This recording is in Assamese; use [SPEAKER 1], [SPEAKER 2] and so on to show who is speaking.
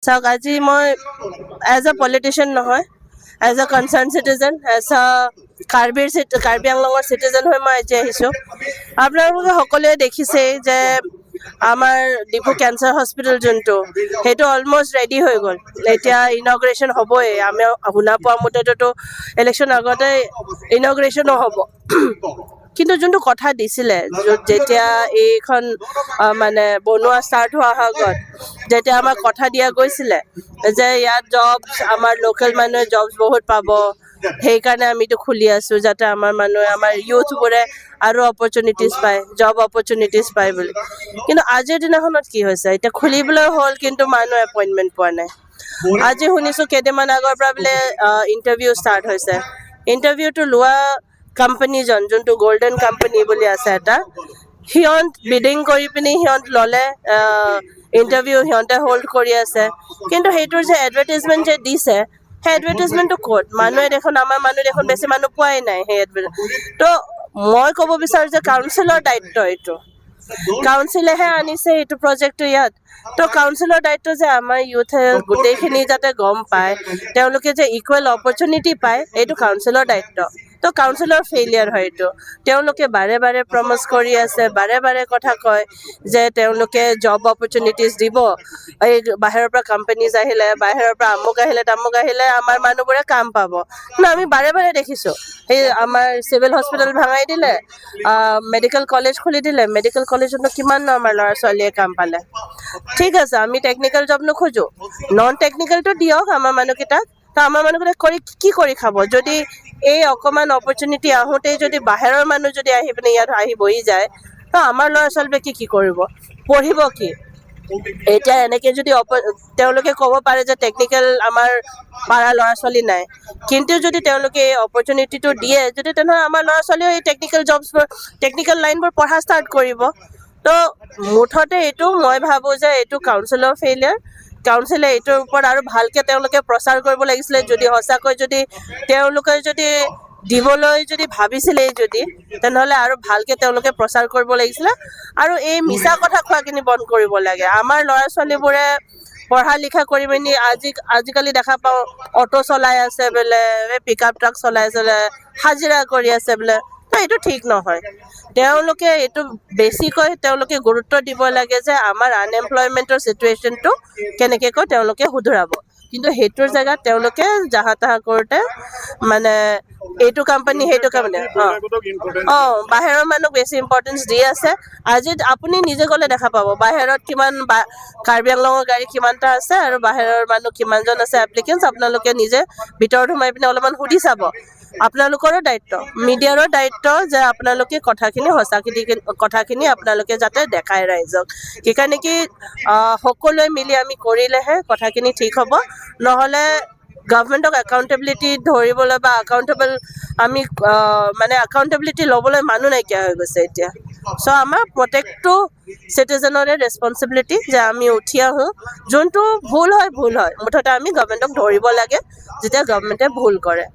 [SPEAKER 1] চাওক আজি মই এজ এ পলিটিচিয়ান নহয়, as a concerned citizen, as a Karbi আংলঙৰ চিটিজেন হৈ মই আজি আহিছোঁ। আপোনালোকে সকলোৱে দেখিছেই যে আমাৰ ডিব্ৰু কেঞ্চাৰ হস্পিটেল যোনটো সেইটো অলমষ্ট ৰেডি হৈ গ'ল। এতিয়া ইনগ্ৰেশ্যন হ'বই, আমি শুনা পোৱা মতেতো ইলেকশ্যন আগতে ইনগ্ৰেশ্যনো হ'ব। কিন্তু যোনটো কথা দিছিলে যেতিয়া এইখন মানে বনোৱা ষ্টাৰ্ট হোৱাৰ আগত যেতিয়া আমাক কথা দিয়া গৈছিলে যে ইয়াত জবছ আমাৰ লোকেল মানুহে জবছ বহুত পাব, সেইকাৰণে আমিতো খুলি আছোঁ যাতে আমাৰ মানুহে আমাৰ ইউথবোৰে আৰু অপৰচুনিটিছ পায়, জব অপৰচুনিটিছ পায় বুলি। কিন্তু আজিৰ দিনাখনত কি হৈছে, এতিয়া খুলিবলৈ হ'ল কিন্তু মানুহ এপইণ্টমেণ্ট পোৱা নাই। আজি শুনিছোঁ কেইদিনমান আগৰ পৰা বোলে ইণ্টাৰভিউ ষ্টাৰ্ট হৈছে। ইণ্টাৰভিউটো লোৱা কোম্পানীজন যোনটো গল্ডেন কোম্পানী বুলি আছে এটা, সিহঁত বিডিং কৰি পিনি সিহঁত ল'লে, ইণ্টাৰভিউ সিহঁতে হোল্ড কৰি আছে। কিন্তু সেইটোৰ যে এডভাৰটাইজমেণ্ট যে দিছে, সেই এডভাৰটাইজমেণ্টটো ক'ত? মানুহে দেখোন আমাৰ মানুহ দেখোন বেছি মানুহ পোৱাই নাই সেই এডভাৰটাইজমেণ্ট। তো মই ক'ব বিচাৰোঁ যে কাউন্সিলৰ দায়িত্ব এইটো, কাউন্সিলেহে আনিছে এইটো প্ৰজেক্টটো ইয়াত। তো কাউন্সিলৰ দায়িত্ব যে আমাৰ ইউথে গোটেইখিনি যাতে গম পায়, তেওঁলোকে যে ইকুৱেল অপৰচুনিটি পায়, এইটো কাউন্সিলৰ দায়িত্ব। তো কাউন্সিলৰ ফেইলিয়াৰ হয় এইটো। তেওঁলোকে বাৰে বাৰে প্ৰমিছ কৰি আছে, বাৰে বাৰে কথা কয় যে তেওঁলোকে জব অপৰচুনিটিছ দিব, এই বাহিৰৰ পৰা কোম্পানীজ আহিলে, বাহিৰৰ পৰা আমুক আহিলে তামুক আহিলে আমাৰ মানুহবোৰে কাম পাব। কিন্তু আমি বাৰে বাৰে দেখিছোঁ সেই আমাৰ চিভিল হস্পিটেল ভাঙাই দিলে, মেডিকেল কলেজ খুলি দিলে, মেডিকেল কলেজতো কিমাননো আমাৰ ল'ৰা ছোৱালীয়ে কাম পালে। ঠিক আছে, আমি টেকনিকেল জব নোখোজোঁ, নন টেকনিকেলটো দিয়ক আমাৰ মানুহকেইটাক। তো আমাৰ মানুহকেইটাক কি কৰি খাব যদি এই অকণমান অপৰচুনিটি আহোঁতেই যদি বাহিৰৰ মানুহ যদি আহি পিনে ইয়াত আহি বহি যায়, তো আমাৰ ল'ৰা ছোৱালীবোৰে কি কৰিব, পঢ়িব কি? এতিয়া এনেকৈ যদি তেওঁলোকে ক'ব পাৰে যে টেকনিকেল আমাৰ পাৰা ল'ৰা ছোৱালী নাই, কিন্তু যদি তেওঁলোকে এই অপৰচুনিটিটো দিয়ে যদি, তেনেহ'লে আমাৰ ল'ৰা ছোৱালীও এই টেকনিকেল জবছবোৰ টেকনিকেল লাইনবোৰ পঢ়া ষ্টাৰ্ট কৰিব। তো মুঠতে এইটো মই ভাবোঁ যে এইটো কাউন্সিলৰ ফেইলিয়াৰ। কাউন্সিলে এইটোৰ ওপৰত আৰু ভালকৈ তেওঁলোকে প্ৰচাৰ কৰিব লাগিছিলে। যদি সঁচাকৈ যদি তেওঁলোকে যদি দিবলৈ যদি ভাবিছিলে যদি, তেনেহ'লে আৰু ভালকৈ তেওঁলোকে প্ৰচাৰ কৰিব লাগিছিলে আৰু এই মিছা কথা কোৱাখিনি বন্ধ কৰিব লাগে। আমাৰ ল'ৰা ছোৱালীবোৰে পঢ়া লিখা কৰি পিনি আজিকালি দেখা পাওঁ অটো চলাই আছে বোলে, পিক আপ ট্ৰাক চলাই আছে বোলে, হাজিৰা কৰি আছে বোলে। তো এইটো ঠিক নহয়। তেওঁলোকে এইটো বেছিকৈ তেওঁলোকে গুৰুত্ব দিব লাগে যে আমাৰ আনএমপ্লয়মেণ্টৰ চিটুৱেশ্যনটো কেনেকৈ তেওঁলোকে শুধৰাব। কিন্তু সেইটোৰ জেগাত তেওঁলোকে জাহা তাহা কৰোঁতে মানে এইটো কোম্পানী সেইটো কোম্পানী বাহিৰৰ মানুহক বেছি ইম্পৰ্টেঞ্চ দি আছে। আজি আপুনি নিজে গ'লে দেখা পাব বাহিৰত কিমান কাৰ্বি আংলঙৰ গাড়ী কিমানটা আছে আৰু বাহিৰৰ মানুহ কিমানজন আছে এপ্লিকেণ্টছ। আপোনালোকে নিজে ভিতৰত সোমাই পিনে অলপমান সুধি চাব। আপোনালোকৰো দায়িত্ব, মিডিয়াৰো দায়িত্ব যে আপোনালোকে কথাখিনি আপোনালোকে যাতে দেখায় ৰাইজক। সেইকাৰণে কি সকলোৱে মিলি আমি কৰিলেহে কথাখিনি ঠিক হ'ব, নহ'লে গভৰ্ণমেণ্টক একাউণ্টেবিলিটি ধৰিবলৈ বা একাউণ্টেবিলিটি ল'বলৈ মানুহ নাইকিয়া হৈ গৈছে এতিয়া। চ' আমাৰ প্ৰত্যেকটো চিটিজেনৰে ৰেচপনচিবিলিটি যে আমি উঠি আহোঁ, যোনটো ভুল হয় মুঠতে আমি গভৰ্ণমেণ্টক ধৰিব লাগে যেতিয়া গভৰ্ণমেণ্টে ভুল কৰে।